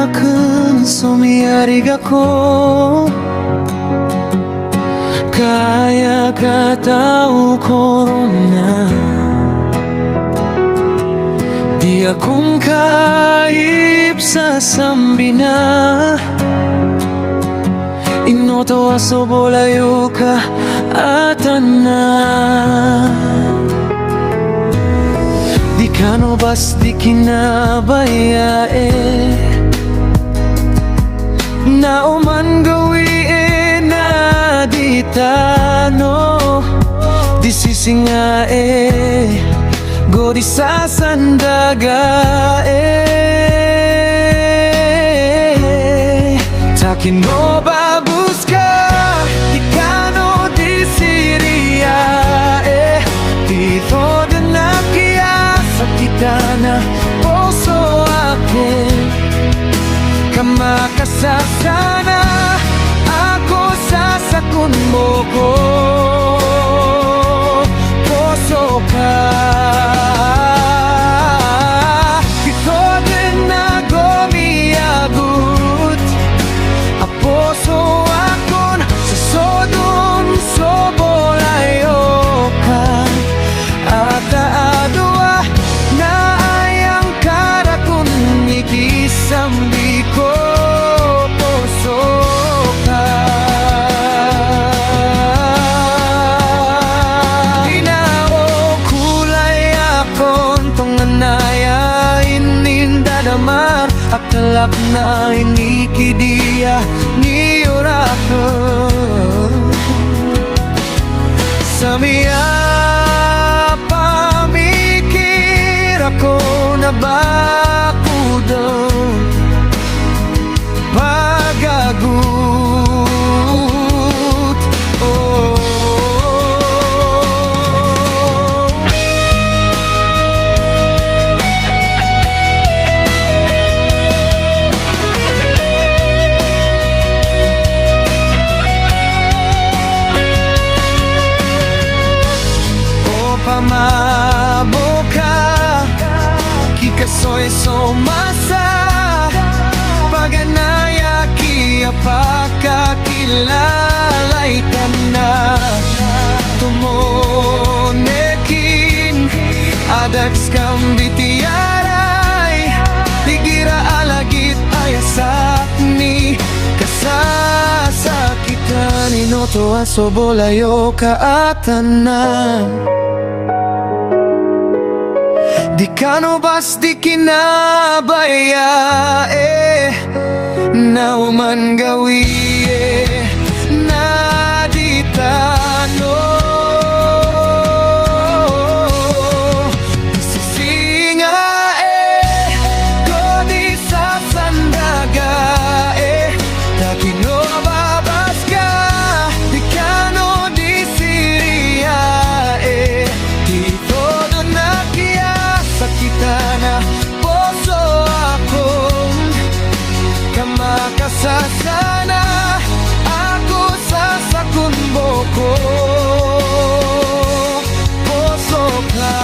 akan sumiyarig ako. Kaya katao korona, di akong kaip sa sambina. Inoto aso bolayo ka atana. Di ka no bas di kinabayae, na uman gawiin na di tano. Di sisingae, go di sasandagae. Takin mo babus ka, di ka no di siriae. Dito din na kaya sa kita na puso akin. Kamakasasana ako sasakun mo ko. Puso ka, ito din na gumiagot. A puso akon sa sodon sobolayo ka. At aadwa na ayang karakon ikisambi ko. Puso ka, di na o kulay akon tunganaya inindadamar. Akalap na inikidiya ni orakel. Sa miya pamikir ako na bakudong pagagut. Oh, pamabo ka, kikasoy somasa. Paganaya ki apakakilalay ka na. Tumunekin adags kang bitiyaray. Tigira alagit ayasak ni kasasakitan. Inoto aso bolayo ka atana. Di ka no bas di kinabayae, na uman gawiye na di tano. Sisingae, go di sasandagae. Dati no babas ka, di ka no di siriae. Di todo na kita na puso akong kamakasasana. Ako sasakun mo ko. Puso ka,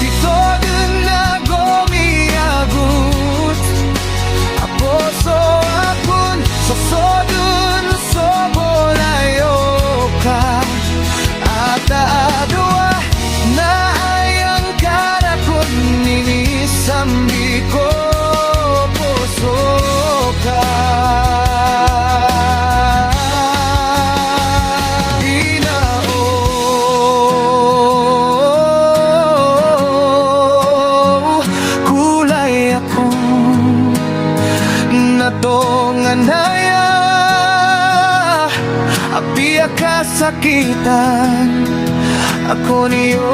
dito din na gumiagot. A puso akon sa sodun sobolayo ka. At aadwa na ayang karakon ninisambi ko. Puso ka, di na kulay akong natonganaya. Apiya kasakitan ako niyo.